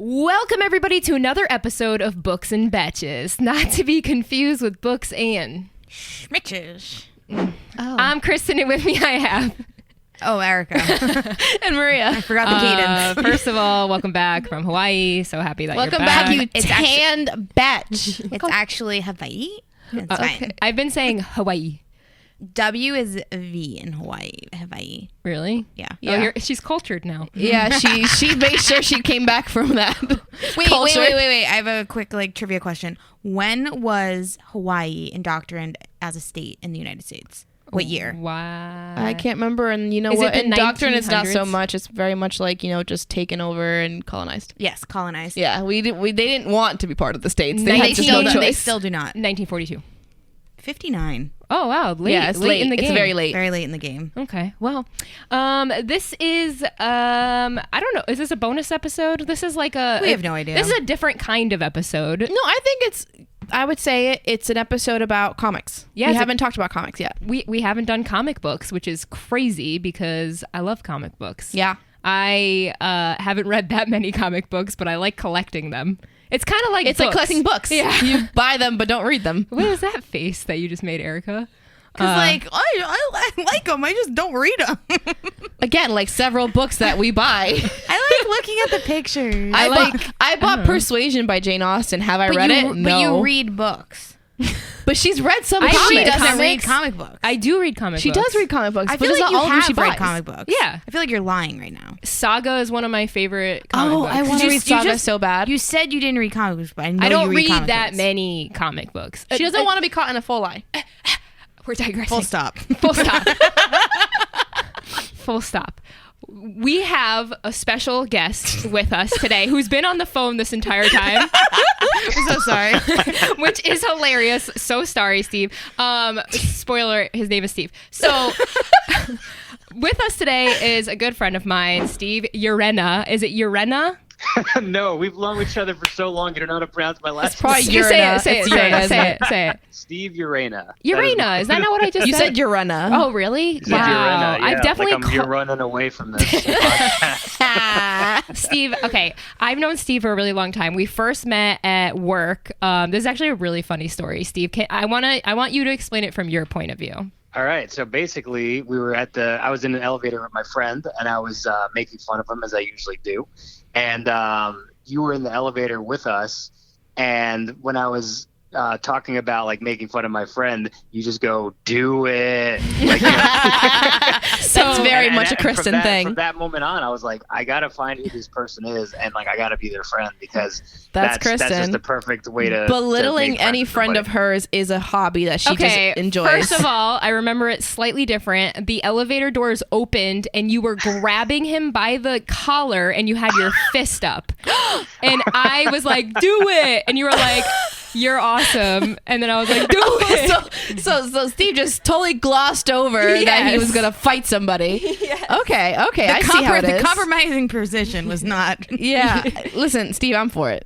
Welcome, everybody, to another episode of Books and Betches, not to be confused with Books and Schmitches. Oh. I'm Kristen, and with me I have... Erica. And Maria. I forgot the cadence. First of all, welcome back from Hawaii. So happy that welcome you're back. Welcome back, you tanned Betch. It's actually Hawaii. It's fine. Okay. I've been saying Hawaii. W is V in Hawaii. Really? Yeah. Oh, she's cultured now. Yeah, she made sure she came back from that. Wait. I have a quick trivia question. When was Hawaii indoctrinated as a state in the United States? What year? Why? I can't remember. And you know what? Indoctrinate is not so much. It's very much like, just taken over and colonized. Yes, colonized. Yeah, they didn't want to be part of the states. They had no choice. They still do not. 1942. 59. Oh, wow. It's late in the game. It's very late. Very late in the game. Okay. Well, this is, I don't know. Is this a bonus episode? This is like a... We have no idea. This is a different kind of episode. No, I would say it's an episode about comics. Yeah, we haven't talked about comics yet. We haven't done comic books, which is crazy because I love comic books. Yeah. I haven't read that many comic books, but I like collecting them. It's kind of like It's like collecting books. Yeah. You buy them, but don't read them. What is that face that you just made, Erica? Because I like them. I just don't read them. Again, like several books that we buy. I like looking at the pictures. I bought Persuasion by Jane Austen. Have I read it? No. But you read books. But she's read some comics. She doesn't read comic books. I do read comic books. She does read comic books. I feel like you have read comic books. Yeah. I feel like you're lying right now. Saga is one of my favorite comic books. I want to read Saga so bad. You said you didn't read comic books, but I don't read that many comic books. She doesn't want to be caught in a full lie. We're digressing. Full stop. Full stop. Full stop. We have a special guest with us today who's been on the phone this entire time. I'm so sorry. Which is hilarious. So sorry, Steve. Spoiler, his name is Steve. So with us today is a good friend of mine, Steve Urena. Is it Urena? No, we've known each other for so long, you don't know how to pronounce my last name. It's probably Urena. Say it. Steve Urena. Is that not what I just said? You said Urena. Oh, really? You said Urena, yeah. I've definitely you're running away from this podcast. Steve, okay. I've known Steve for a really long time. We first met at work. This is actually a really funny story, Steve. I want you to explain it from your point of view. All right. So basically, I was in an elevator with my friend, and I was making fun of him, as I usually do. And you were in the elevator with us, and when I was talking about making fun of my friend, you just go, "Do it!" That's very much a Kristen thing. From that moment on, I was like, I gotta find who this person is, and I gotta be their friend because that's Kristen. That's just the perfect way to belittling any friend of hers is a hobby that she just enjoys. First of all, I remember it slightly different. The elevator doors opened, and you were grabbing him by the collar, and you had your fist up, and I was like, "Do it!" And you were like, "You're awesome." And then I was like, "Do it." So Steve just totally glossed over that he was going to fight somebody. Yes. Okay. I see how it is. The compromising position was not. Yeah. Listen, Steve, I'm for it.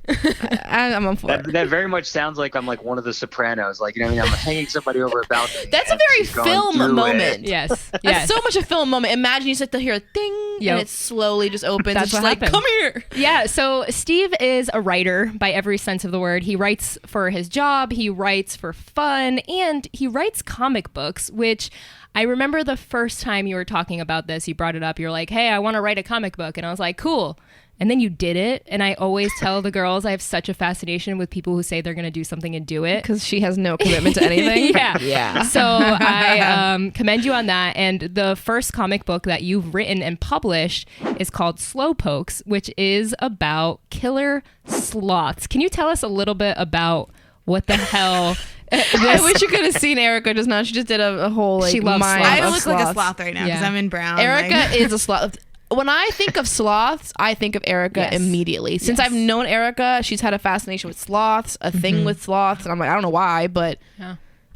I'm on for it. That very much sounds like I'm like one of the Sopranos. I'm hanging somebody over a balcony. That's a very film moment. Yes. That's so much a film moment. Imagine you sit to hear a ding and it slowly just opens. That's it's what happened. Come here. Yeah. So Steve is a writer by every sense of the word. He writes for his job, he writes for fun, and he writes comic books, which I remember the first time you were talking about this, you brought it up. You're like, "Hey, I want to write a comic book." And I was like, "Cool." And then you did it. And I always tell the girls I have such a fascination with people who say they're going to do something and do it. Because she has no commitment to anything. Yeah. So I commend you on that. And the first comic book that you've written and published is called Slowpokes, which is about killer sloths. Can you tell us a little bit about what the hell... I wish you could have seen Erica just now. She just did a whole she loves mime sloths. I look sloths. like a sloth right now because I'm in brown. Erica is a sloth. When I think of sloths, I think of Erica immediately. Since I've known Erica, she's had a fascination with sloths, a thing with sloths, and I'm like, I don't know why, but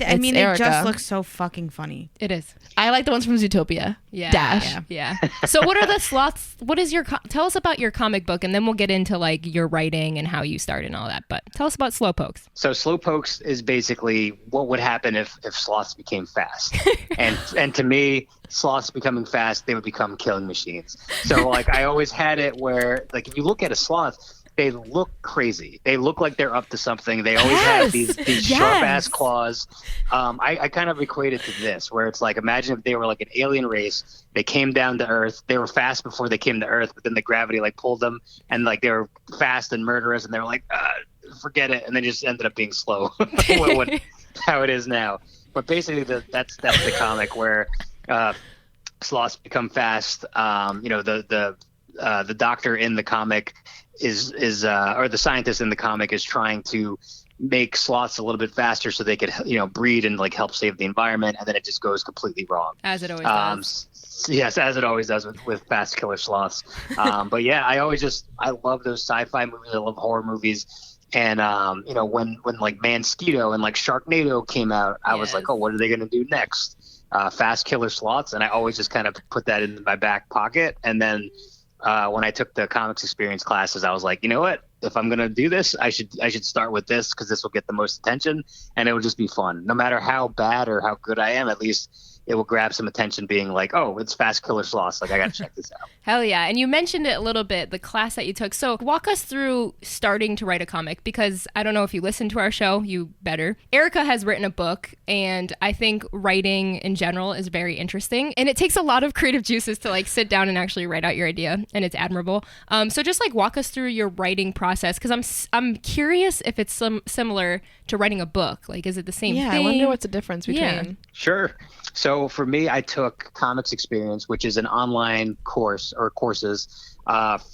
I mean, it Erica. just looks so fucking funny. It is. I like the ones from Zootopia. Yeah. Dash. Yeah. So what are the sloths? What is your... tell us about your comic book, and then we'll get into your writing and how you started and all that. But tell us about Slowpokes. So Slowpokes is basically what would happen if sloths became fast. and to me, sloths becoming fast, they would become killing machines. So I always had it where if you look at a sloth, they look crazy. They look like they're up to something. They always have these sharp ass claws. I kind of equate it to this, where it's like, imagine if they were like an alien race. They came down to Earth. They were fast before they came to Earth, but then the gravity like pulled them, and like they were fast and murderous, and they were like, forget it, and they just ended up being slow. How it is now. But basically, that's the comic where sloths become fast. The doctor in the comic is or the scientist in the comic is trying to make sloths a little bit faster so they could breed and like help save the environment, and then it just goes completely wrong, as it always does. Yes, as it always does with fast killer sloths. But yeah, I love those sci-fi movies. I love horror movies. And when like Mosquito and like Sharknado came out, I was like, oh, what are they gonna do next? Fast killer sloths. And I always just kind of put that in my back pocket. And then when I took the comics experience classes, I was like, you know what? If I'm gonna do this, I should start with this, because this will get the most attention, and it will just be fun. No matter how bad or how good I am, at least it will grab some attention, being like, oh, it's fast killer sloths. Like, I gotta check this out. Hell yeah. And you mentioned it a little bit, the class that you took. So walk us through starting to write a comic, because I don't know if you listen to our show, you better. Erica has written a book, and I think writing in general is very interesting. And it takes a lot of creative juices to like sit down and actually write out your idea, and it's admirable. So just like walk us through your writing process, because I'm curious if it's similar to writing a book. Like, is it the same thing? Yeah, I wonder what's the difference between. Yeah. Sure. So for me, I took Comics Experience, which is an online course or courses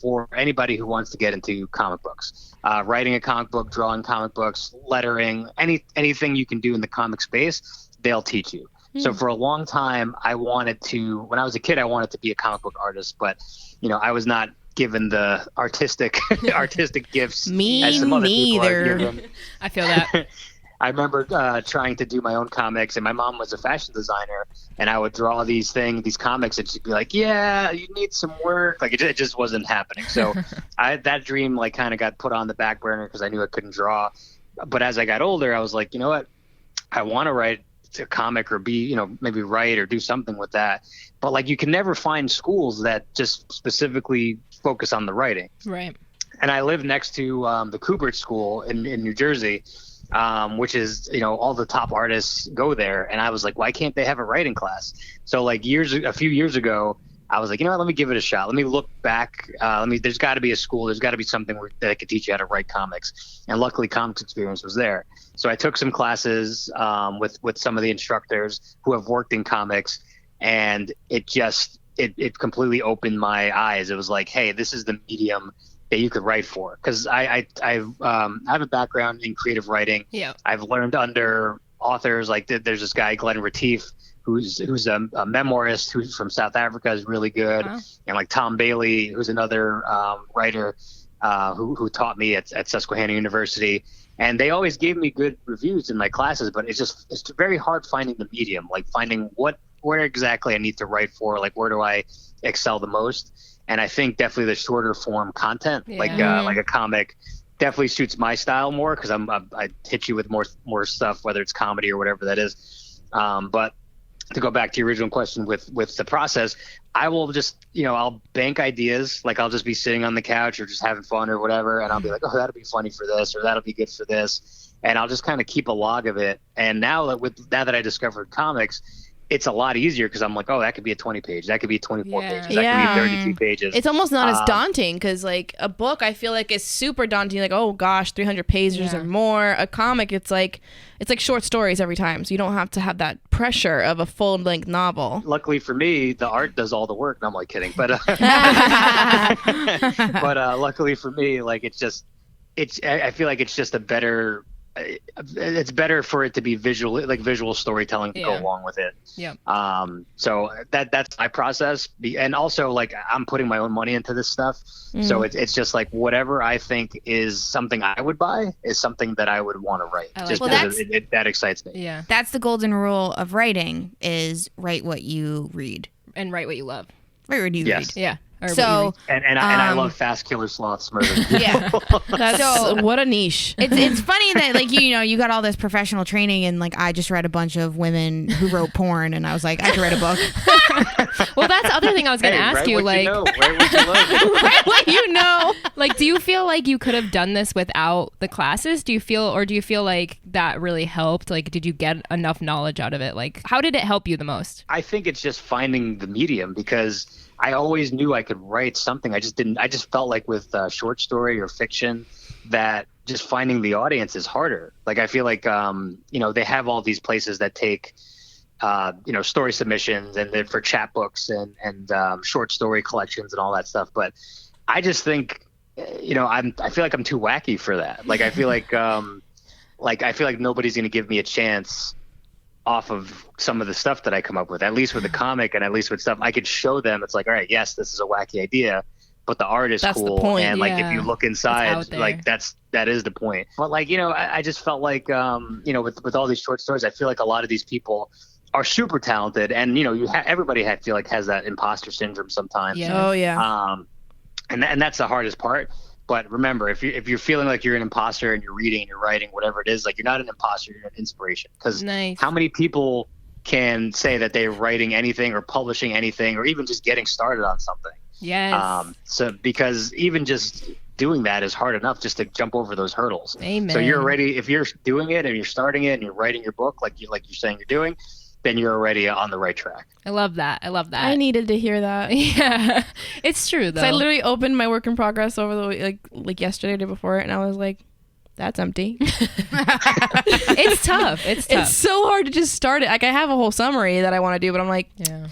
for anybody who wants to get into comic books. Writing a comic book, drawing comic books, lettering, anything you can do in the comic space, they'll teach you. So for a long time, when I was a kid, I wanted to be a comic book artist, but I was not given the artistic gifts as some other people are given. I feel that. I remember trying to do my own comics, and my mom was a fashion designer, and I would draw these comics, and she'd be like, yeah, you need some work. Like, it just wasn't happening. So that dream like kind of got put on the back burner because I knew I couldn't draw. But as I got older, I was like, you know what? I want to write a comic or be, maybe write or do something with that. But like, you can never find schools that just specifically focus on the writing. Right. And I live next to the Kubert School in New Jersey, which is, all the top artists go there. And I was like, why can't they have a writing class? So like a few years ago, I was like, you know what, let me give it a shot. Let me look back. There's got to be a school. There's got to be something that could teach you how to write comics. And luckily, Comics Experience was there. So I took some classes with some of the instructors who have worked in comics, and it completely opened my eyes. It was like, hey, this is the medium that you could write for. Because I have a background in creative writing. Yeah. I've learned under authors like there's this guy Glenn Retief, who's a memoirist who's from South Africa, is really good. Wow. And like Tom Bailey, who's another writer who taught me at Susquehanna University. And they always gave me good reviews in my classes, but it's very hard finding the medium, like finding where exactly I need to write for, like where do I excel the most. And I think definitely the shorter form content, like a comic, definitely suits my style more, because I hit you with more stuff, whether it's comedy or whatever that is. But to go back to your original question with the process, I will just, I'll bank ideas. Like, I'll just be sitting on the couch or just having fun or whatever. And I'll be like, oh, that'll be funny for this, or that'll be good for this. And I'll just kind of keep a log of it. And now that I discovered comics, it's a lot easier, because I'm like, oh, that could be a 20 page. That could be 24 pages. That could be 32 pages. It's almost not as daunting, because like a book, I feel like is super daunting. Like, oh gosh, 300 pages or more. A comic, it's like short stories every time. So you don't have to have that pressure of a full length novel. Luckily for me, the art does all the work. No, I'm like kidding. But luckily for me, like I feel like it's just it's better for it to be visual storytelling to go along with it. Yeah. So that's my process. And also, like, I'm putting my own money into this stuff. So it's just like whatever I think is something I would buy is something that I would want to write. That excites me. Yeah. That's the golden rule of writing: is write what you read And write what you love. Write what you read. Yeah. Or what So And I love fast killer sloths murder. yeah. That's So- what a niche. It's funny that like you got all this professional training, and like I just read a bunch of women who wrote porn, and I was like, I could write a book. Well, that's the other thing I was going to ask write you. what Like, you know, write what you love. Right, what you know. like, do you feel like you could have done this without the classes? Do you feel like that really helped? Like, did you get enough knowledge out of it? Like, how did it help you the most? I think it's just finding the medium, because I always knew I could write something. I just felt like with short story or fiction that just finding the audience is harder. Like, I feel like, they have all these places that take, story submissions and then for chapbooks and short story collections and all that stuff. But I just think, I feel like I'm too wacky for that. Like, I feel like, nobody's going to give me a chance off of some of the stuff that I come up with, at least with the comic and at least with stuff I could show them. It's like, all right, yes, this is a wacky idea, but the art is That's the cool. point. And like, Yeah. if you look It's inside, out there. like that is the point. But like, I just felt like, with all these short stories, I feel like a lot of these people are super talented, and everybody I feel like has that imposter syndrome sometimes. Yeah. Oh yeah. And that's the hardest part. But remember, if you're feeling like you're an imposter and you're reading and you're writing, whatever it is, like, you're not an imposter, you're an inspiration. Because Nice. how many people can say that they're writing anything or publishing anything or even just getting started on something? Yes. So because even just doing that is hard enough just to jump over those hurdles. Amen. So you're already, if you're doing it and you're starting it and you're writing your book like you're saying you're doing, then you're already on the right track. I love that. I needed to hear that. Yeah, it's true though. So I literally opened my work in progress over the week, like yesterday, the day before, and I was like, "That's empty." It's tough. It's tough. It's so hard to just start it. Like, I have a whole summary that I want to do, but I'm like, Yeah.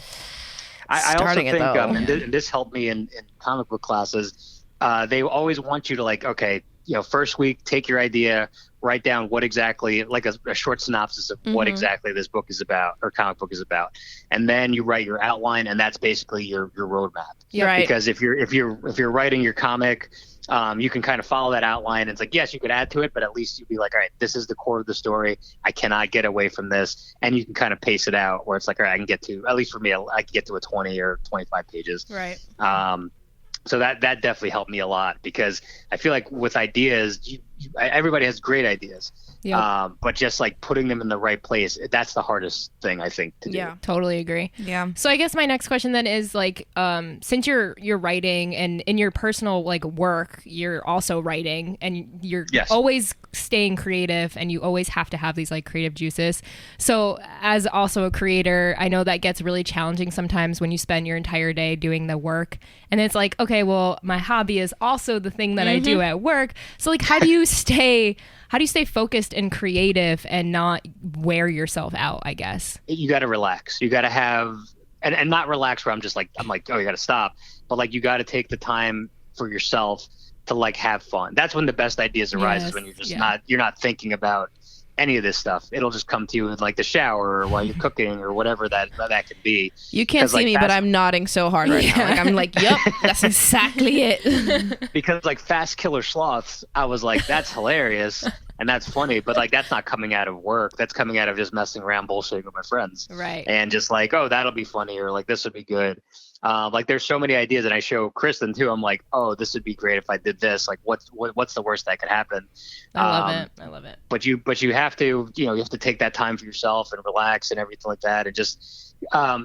I also Starting it, think, though. and this helped me in comic book classes, they always want you to, like, okay, first week, take your idea, write down what exactly, like a short synopsis of what exactly this book is about or comic book is about. And then you write your outline, and that's basically your roadmap. Yeah, right. Because if you're writing your comic, you can kind of follow that outline. It's like, yes, you could add to it, but at least you'd be like, all right, this is the core of the story. I cannot get away from this. And you can kind of pace it out where it's like, all right, I can get to, at least for me, I can get to a 20 or 25 pages. right. So that definitely helped me a lot, because I feel like with ideas, everybody has great ideas. Yep. But just like putting them in the right place, that's the hardest thing, I think, to do. Yeah. Totally agree. Yeah. So I guess my next question then is like, since you're writing and in your personal like work, you're also writing and you're Yes. always staying creative and you always have to have these like creative juices. So as also a creator, I know that gets really challenging sometimes when you spend your entire day doing the work and it's like, okay, well, my hobby is also the thing that I do at work. So like, how do you stay focused and creative and not wear yourself out, I guess? You got to relax. You got to have, and not relax where I'm like, oh, you got to stop. But like, you got to take the time for yourself to like have fun. That's when the best ideas arise, Yes, is when you're just yeah. you're not thinking about any of this stuff. It'll just come to you in like the shower or while you're cooking or whatever that could be. You can't 'Cause, see like, me, but I'm nodding so hard right now. Like, I'm like, yep, that's exactly it. Because like Fast Killer Sloths, I was like, that's hilarious and that's funny, but like that's not coming out of work. That's coming out of just messing around, bullshitting with my friends. Right. And just like, oh, that'll be funny, or like this would be good. Like there's so many ideas, and I show Kristen too. I'm like, oh, this would be great if I did this. Like, what's the worst that could happen? I love it. But you have to, you have to take that time for yourself and relax and everything like that. And just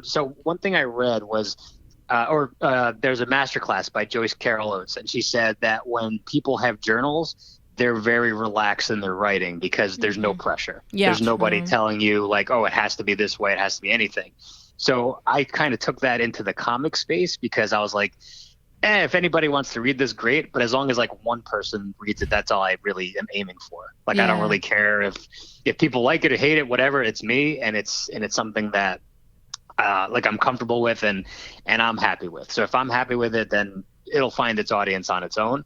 so one thing I read was, there's a masterclass by Joyce Carol Oates, and she said that when people have journals, they're very relaxed in their writing because there's no pressure. Yeah. There's nobody telling you like, oh, it has to be this way. It has to be anything. So I kind of took that into the comic space because I was like, if anybody wants to read this, great. But as long as like one person reads it, that's all I really am aiming for. Like, I don't Yeah. really care if people like it or hate it, whatever. It's me, and it's something that like I'm comfortable with and I'm happy with. So if I'm happy with it, then it'll find its audience on its own.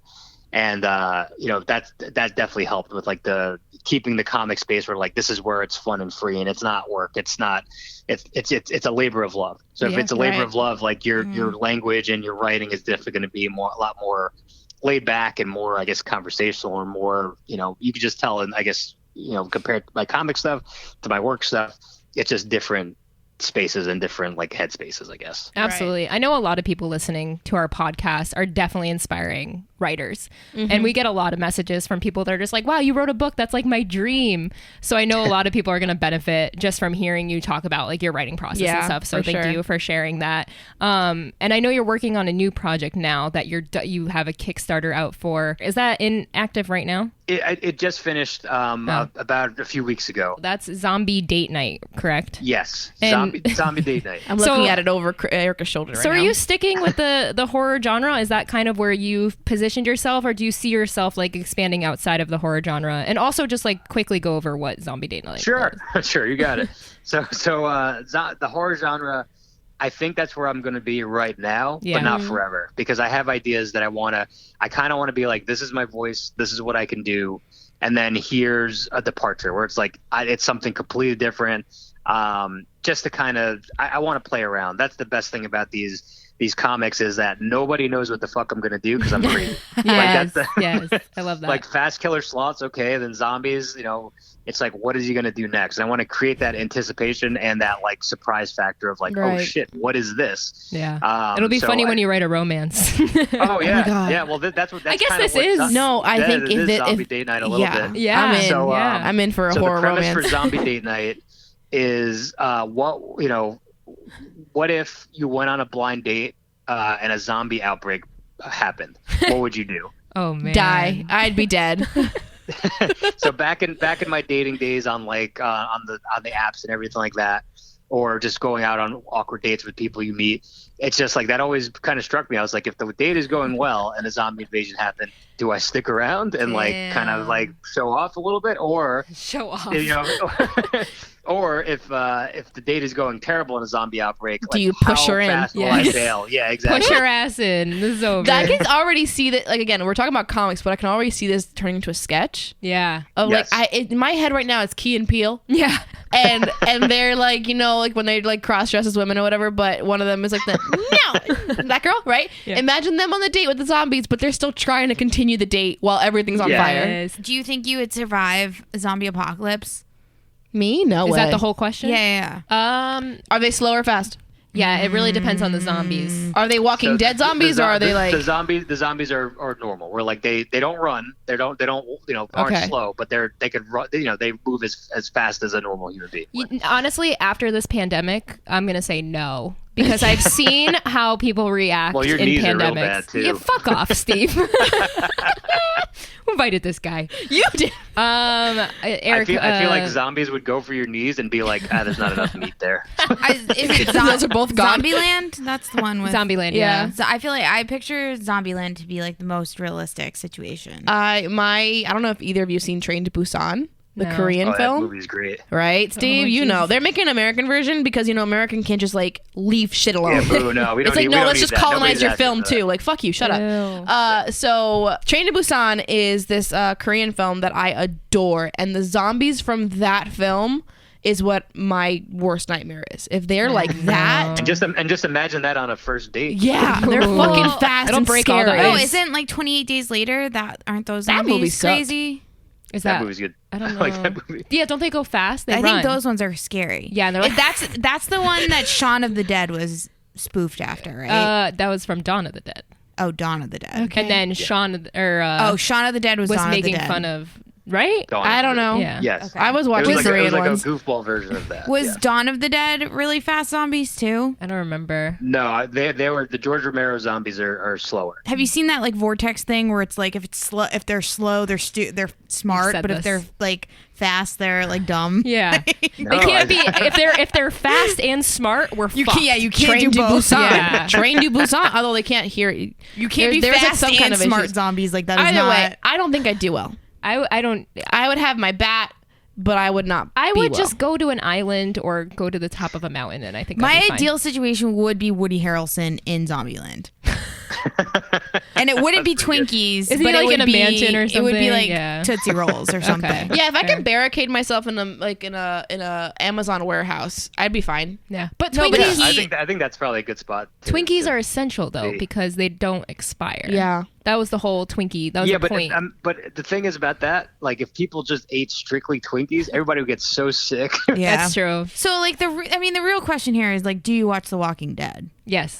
And that definitely helped with like the keeping the comic space where like this is where it's fun and free and it's not work. It's a labor of love. So if Yeah, it's a labor right. of love, like your language and your writing is definitely going to be a lot more laid back and more, I guess, conversational, or more, you could just tell. And I guess, compared my comic stuff to my work stuff, it's just different spaces and different like headspaces, I guess. Absolutely. I know a lot of people listening to our podcast are definitely inspiring writers. And we get a lot of messages from people that are just like, wow, you wrote a book. That's like my dream. So I know a lot of people are going to benefit just from hearing you talk about like your writing process and stuff. So thank you for sharing that. And I know you're working on a new project now that you have a Kickstarter out for. Is that active right now? It just finished about a few weeks ago. That's Zombie Date Night, correct? Yes. And- Zombie Date Night. I'm looking at it over Erica's shoulder right So now. are you sticking with the horror genre? Is that kind of where you've positioned yourself, or do you see yourself like expanding outside of the horror genre? And also just like quickly go over what Zombie Date Night is. Sure, you got it. So the horror genre, I think that's where I'm going to be right now, but not forever, because I have ideas that I kind of want to be like, this is my voice, this is what I can do, and then here's a departure where it's like it's something completely different. Just to kind of, I want to play around. That's the best thing about these comics, is that nobody knows what the fuck I'm going to do because I'm crazy. Yes, I love that. Like fast killer sloths, okay, then zombies, it's like, what is he going to do next? And I want to create that anticipation and that like surprise factor of like, oh shit, what is this? Yeah. It'll be funny when you write a romance. Oh yeah. God. Yeah, well that's what I guess this is. No, I think it is Zombie Date Night a little bit. Yeah. I'm in. So, I'm in for a horror the premise romance. for Zombie Date Night is what if you went on a blind date and a zombie outbreak happened? What would you do? Oh man. Die. I'd be dead. So back in my dating days on like on the apps and everything like that, or just going out on awkward dates with people you meet, it's just like that always kind of struck me. I was like, if the date is going well and a zombie invasion happened, do I stick around and like kind of like show off a little bit, or show off? Or if the date is going terrible in a zombie outbreak, do you push her in? Fast will I bail? Yeah, exactly. Push her ass in. This is over. I can already see that. Like again, we're talking about comics, but I can already see this turning into a sketch. Yeah. Of Yes. in my head right now, it's Key and Peele. Yeah. And they're like, like when they like cross dress as women or whatever, but one of them is like that girl, right? Yeah. Imagine them on the date with the zombies, but they're still trying to continue the date while everything's on fire. Yes. Do you think you would survive a zombie apocalypse? Me? No Is way. that the whole question? Yeah. Are they slow or fast? Yeah, it really depends on the zombies. Are they Walking Dead zombies, or are they like the zombies are normal? Where like they don't run, they don't aren't slow, but they could run. They move as fast as a normal human being. Honestly, after this pandemic, I'm gonna say no, because I've seen how people react Well, your in knees pandemics. are real bad, too. Yeah, fuck off, Steve. Who invited this guy? you did? Eric. I feel like zombies would go for your knees and be like, there's not enough meat there. Is it Those are both gone. Zombieland? That's the one with Zombieland. Yeah. Yeah. So I feel like I picture Zombieland to be like the most realistic situation. I don't know if either of you seen Train to Busan, the No. Korean That film. movie's great. Right, Steve? You know. They're making an American version because, American can't just, like, leave shit alone. Yeah, boo, no, we don't It's like, need, no, we don't let's need just that. colonize Nobody's your asking film, for that. too. Like, fuck you, shut Ew. up. So, Train to Busan is this Korean film that I adore. And the zombies from that film is what my worst nightmare is. If they're like that. And just imagine that on a first date. Yeah, they're Ooh. fucking fast It'll and break all the scary. Oh, ice. isn't like 28 Days Later? Aren't those That zombies movie sucked. crazy? Is That that? movie's good. I don't know. I like that movie. Yeah, don't they go fast? They I run. think those ones are scary. Yeah, and they're like, That's the one that Shaun of the Dead was spoofed after, right? that was from Dawn of the Dead. Dawn of the Dead. And then Shaun of Shaun of the Dead was was Dawn making of the Dead. fun of, right? Dawn I of don't the know. Yeah. Yes. Okay. I was It watching was the like, Korean it was ones. like a goofball version of that. Was yeah. Dawn of the Dead really fast zombies too? I don't remember. No, they were the George Romero zombies are slower. Have you seen that like vortex thing where it's like if they're slow, they're smart, said but if this. they're like fast, they're like dumb. Yeah. No, They can't be I- if they're fast and smart, we're You fucked. can't. Yeah, you can't Train do to both. Busan. Yeah. Train to Busan. Although they can't hear it. You can't be There's, like, fast some and kind of smart issues. zombies like that. Is Either not, way, I don't think I'd do well. I don't. I would have my bat, but I would not. I be would well. just go to an island or go to the top of a mountain, and I think I'd My be fine. ideal situation would be Woody Harrelson in Zombieland. And it wouldn't be That's pretty good. Twinkies. Is he, but like, it would in a be, mansion or It would be something? like Yeah. Tootsie Rolls or something. Okay. Yeah, if I Fair. can barricade myself in a Amazon warehouse, I'd be fine. Yeah, but No, but Twinkies, he- I think that's probably a good spot. Twinkies are essential though be. because they don't expire. Yeah. that was the whole Twinkie. That was Yeah, the but point. but the thing is about that, like if people just ate strictly Twinkies, everybody would get so sick. Yeah. That's true. So like the real question here is like, do you watch The Walking Dead? Yes.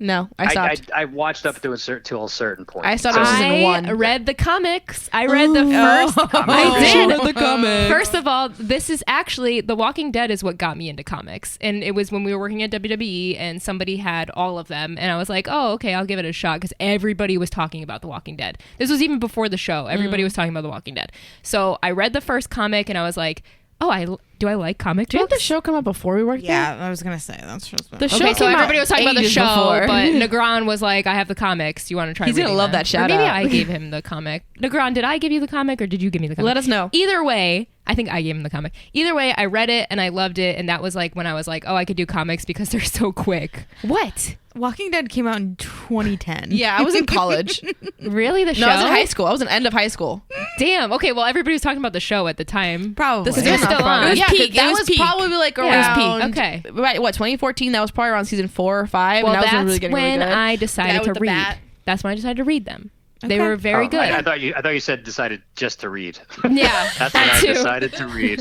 No, I stopped. I watched up to a certain point. I started So- season I 1. read the comics. I read the first. I did read the comics. First of all, this is actually The Walking Dead is what got me into comics, and it was when we were working at WWE, and somebody had all of them, and I was like, oh, okay, I'll give it a shot because everybody was talking about The Walking Dead. This was even before the show. Everybody was talking about The Walking Dead. So I read the first comic, and I was like, oh, do I like comic Didn't books? the show come out before we worked there? Yeah, I was gonna say that's just The show Okay, so came out everybody was talking about the ages show, before. but Negron was like, I have the comics. You want to try He's gonna reading love them? that shout Or maybe out. I gave him the comic. Negron, did I give you the comic or did you give me the comic? Let us know. Either way, I think I gave him the comic. Either way, I read it and I loved it. And that was like when I was like, oh, I could do comics because they're so quick. What? Walking Dead came out in 2010. Yeah, I was in college. Really? The show? No, I was in high school. I was in end of high school. Damn. Okay, well, everybody was talking about the show at the time. Probably. The They're still on. It was Yeah, 'cause peak. that It was was peak. probably like Yeah. around. Okay. Right, what, 2014? That was probably around season 4 or 5. Well, and that was that's really getting when really good. I decided Yeah, to with the read. bat. That's when I decided to read them. They Okay. were very Oh, good. I thought you said decided just to read. Yeah, That's when that I too. decided to read.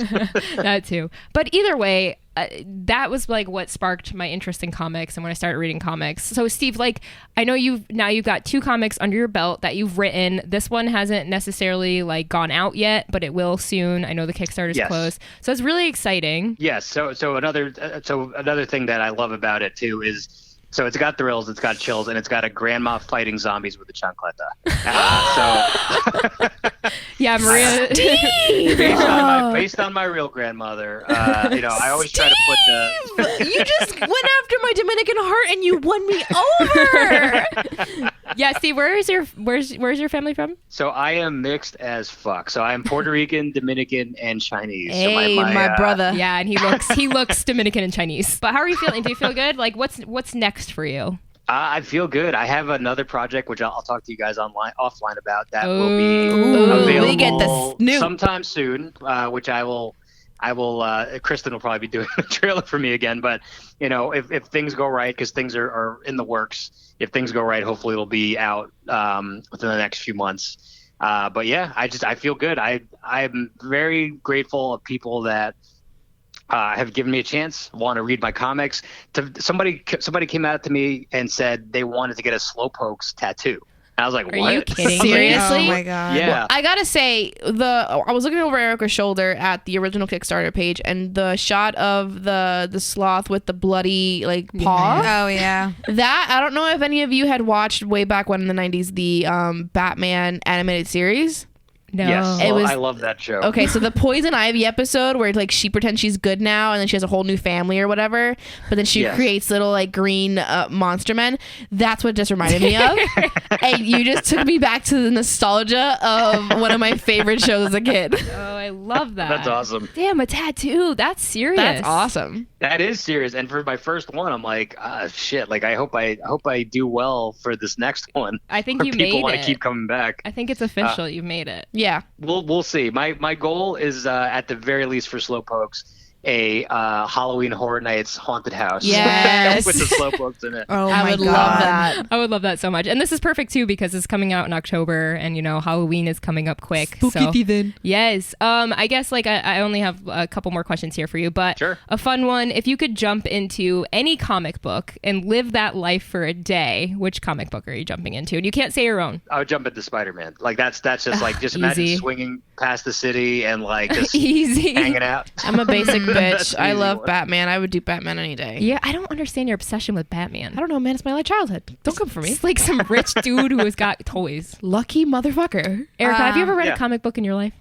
That too. But either way, that was like what sparked my interest in comics and when I started reading comics. So Steve, like I know you've got 2 comics under your belt that you've written. This one hasn't necessarily like gone out yet, but it will soon. I know the Kickstarter's Yes. closed. So it's really exciting. Yes. So another thing that I love about it too is. So it's got thrills, it's got chills, and it's got a grandma fighting zombies with a chancleta. Yeah, Maria. Based on my real grandmother, I always try to put the. You just went after my Dominican heart and you won me over. Yeah, Steve, where's your family from? So I am mixed as fuck. So I am Puerto Rican, Dominican, and Chinese. Hey, so my brother. Yeah, and he looks Dominican and Chinese. But how are you feeling? Do you feel good? Like what's next for you? I feel good. I have another project which I'll talk to you guys offline about that will Ooh. be Ooh, available we get this new. sometime soon, which I will. Kristen will probably be doing a trailer for me again, but if things go right, because things are in the works. If things go right, hopefully it'll be out within the next few months. But yeah, I feel good. I'm very grateful of people that have given me a chance, want to read my comics. Somebody came out to me and said they wanted to get a Slowpokes tattoo. And I was like, Are what? you kidding? Seriously? Oh my god. Yeah. Well, I gotta say, I was looking over Erica's shoulder at the original Kickstarter page, and the shot of the sloth with the bloody like paw. Oh yeah. That I don't know if any of you had watched way back when in the 90s the Batman animated series. No. Yes, It was- I love that show. Okay, so the Poison Ivy episode where like she pretends she's good now and then she has a whole new family or whatever, but then she Yes. creates little like green monster men. That's what it just reminded me of. And you just took me back to the nostalgia of one of my favorite shows as a kid. Oh, I love that. That's awesome. Damn, a tattoo. That's serious. That's awesome. That is serious. And for my first one, I'm like, shit. Like I hope I do well for this next one. I think Where you people made want it. to keep coming back. I think it's official. You've made it. Yeah. We'll see. My goal is at the very least for Slowpokes a Halloween Horror Nights haunted house. Yes. With the Slowpokes in it. Oh I my would god. love that. I would love that so much. And this is perfect too because it's coming out in October and Halloween is coming up quick. So thieving. yes. I guess like I only have a couple more questions here for you, but Sure. a fun one. If you could jump into any comic book and live that life for a day, which comic book are you jumping into? And you can't say your own. I would jump into Spider-Man. Like that's just like just imagine Easy. swinging past the city and like just Easy. hanging out. I'm a basic That's bitch. an I easy love one. Batman. I would do Batman any day. Yeah, I don't understand your obsession with Batman. I don't know, man. It's my like childhood. Don't come for me. It's like some rich dude who has got toys. Lucky motherfucker. Erica, have you ever read Yeah. a comic book in your life?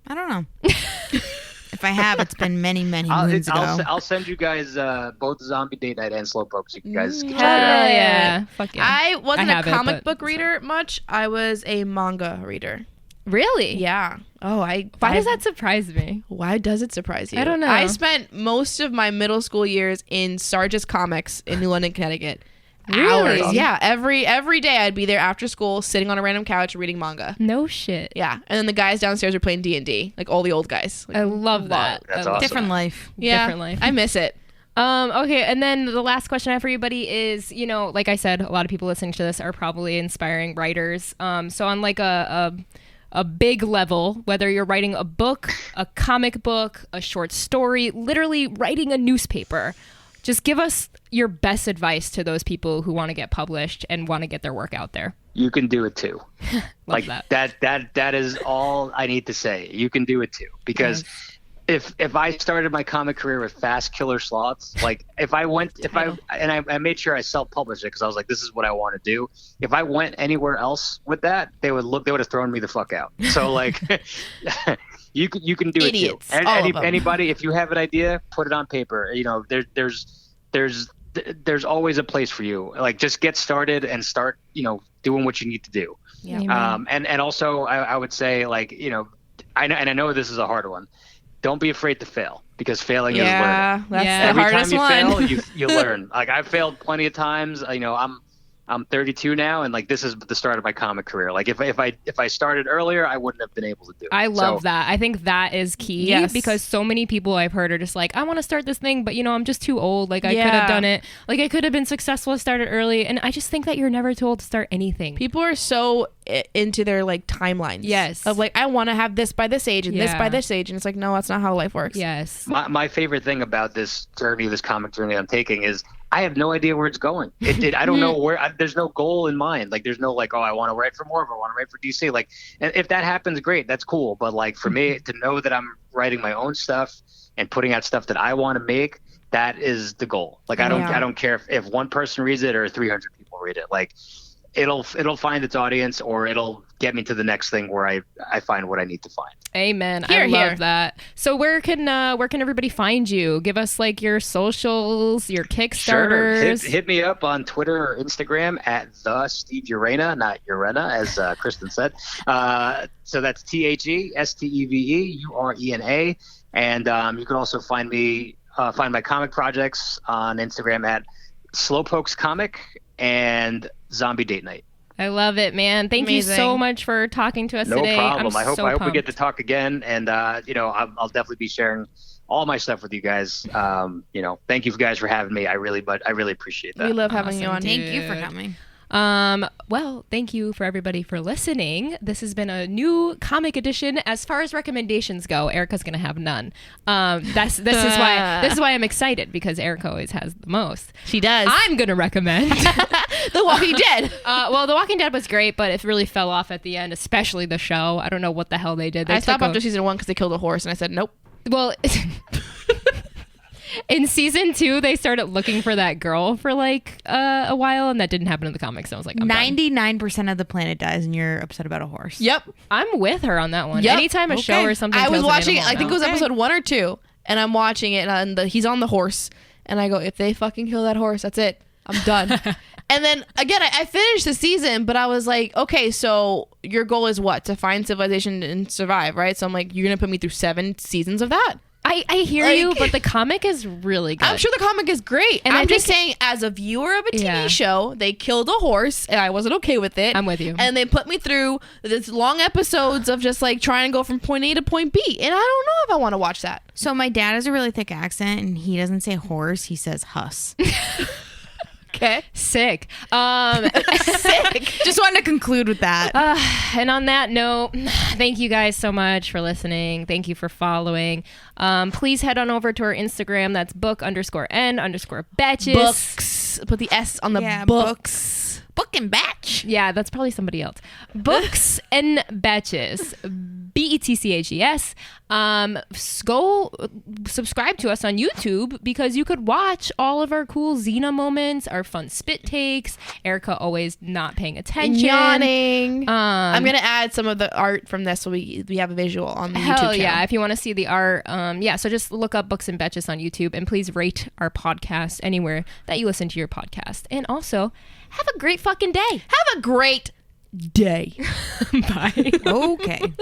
I don't know. If I have, it's been many moons ago. I'll send you guys both Zombie Date Night and Slowpokes. You guys can check it Hell out. yeah. Fuck yeah. I wasn't I a have it, comic but- book reader much. I was a manga reader. Really? Yeah. Oh, Why does that surprise me? Why does it surprise you? I don't know. I spent most of my middle school years in Sargis Comics in New London, Connecticut. Really? hours. Yeah, every day I'd be there after school, sitting on a random couch reading manga. No shit. Yeah, and then the guys downstairs are playing D&D, like all the old guys. Like, I love that. That's I love awesome. Different life. yeah, different life. I miss it. Okay, and then the last question I have for you, buddy, is, like I said, a lot of people listening to this are probably inspiring writers. So on like a big level, whether you're writing a book, a comic book, a short story, literally writing a newspaper, just give us your best advice to those people who want to get published and want to get their work out there. You can do it too. Love Like that. that is all I need to say. You can do it too. Because if I started my comic career with Fast Killer Sloths, like I made sure I self-published it because I was like, this is what I want to do. If I went anywhere else with that, they would have thrown me the fuck out. So like you can do Idiots, it too. all of them. Anybody, if you have an idea, put it on paper. There's always a place for you. Like just get started and start, doing what you need to do. Yeah. And also I would say like, I know this is a hard one. Don't be afraid to fail because failing is learning. Yeah, that's Yeah. the Every hardest time one. you fail, you learn. Like I've failed plenty of times. I'm 32 now, and like this is the start of my comic career. Like if I started earlier, I wouldn't have been able to do it. I love that. I think that is key Yes. because so many people I've heard are just like, I want to start this thing, but I'm just too old. Like I could Yeah. have done it. Like I could have been successful, started early. And I just think that you're never too old to start anything. People are so into their like timelines. Yes. Of like, I want to have this by this age and this Yeah. by this age, and it's like, no, that's not how life works. Yes. My favorite thing about this comic journey I'm taking is I have no idea where it's going. I don't know where. There's no goal in mind. Like there's no like, oh, I want to write for Marvel, I want to write for DC. Like, and if that happens, great, that's cool. But like for me to know that I'm writing my own stuff and putting out stuff that I want to make, that is the goal. Like I don't care if one person reads it or 300 people read it. Like it'll find its audience or it'll get me to the next thing where I find what I need to find. Amen. Here, I love here. that. So where can everybody find you? Give us like your socials, your Sure. Kickstarters. Hit me up on Twitter or Instagram at the Steve Urena, not Urena, as Kristen said. So that's TheSteveUrena. And you can also find my comic projects on Instagram at Slowpokes Comic and Zombie Date Night. I love it, man. Thank you so Amazing. much for talking to us No today. problem. I hope we get to pumped. talk again. And I'll definitely be sharing all my stuff with you guys. Thank you guys for having me. I really appreciate that. We love having you Awesome, on. dude. Thank you for coming. Well, thank you for everybody for listening. This has been a new comic edition. As far as recommendations go, Erica's gonna have none. This is why I'm excited because Erica always has the most. She does. I'm gonna recommend. The Walking Dead. Well, The Walking Dead was great, but it really fell off at the end, especially the show. I don't know what the hell they did. I stopped after season 1 because they killed a horse, and I said nope. Well, in season 2, they started looking for that girl for like a while, and that didn't happen in the comics. So I was like, I'm done. 99% of the planet dies, and you're upset about a horse. Yep. I'm with her on that one. Yep. It a show or something. I was kills an watching. animal, I think it was no. episode 1 or 2, and I'm watching it, and he's on the horse, and I go, if they fucking kill that horse, that's it. I'm done. And then again, I finished the season, but I was like, okay, so your goal is what? To find civilization and survive, right? So I'm like, you're gonna put me through 7 seasons of that? I hear Like- you, but the comic is really good. I'm sure the comic is great. And And I I'm just think- saying, as a viewer of a TV Yeah. show, they killed a horse, and I wasn't okay with it. I'm with you. And they put me through this long episodes of just like trying to go from point A to point B, and I don't know if I want to watch that. So my dad has a really thick accent, and he doesn't say horse; he says huss. Okay. Sick. Sick. Just wanted to conclude with that. And on that note, thank you guys so much for listening. Thank you for following. Please head on over to our Instagram. That's book_n_Betches. Books. Put the S on the Yeah, books. Book and batch. Yeah, that's probably somebody else. Books and Betches. BETCHES. Go subscribe to us on YouTube because you could watch all of our cool Xena moments, our fun spit takes, Erica always not paying attention. Yawning. I'm Um, gonna add some of the art from this so we have a visual on the YouTube Hell channel. yeah, if you want to see the art. So just look up Books and Betches on YouTube and please rate our podcast anywhere that you listen to your podcast. And also, have a great fucking day. Have a great day. Bye. Okay.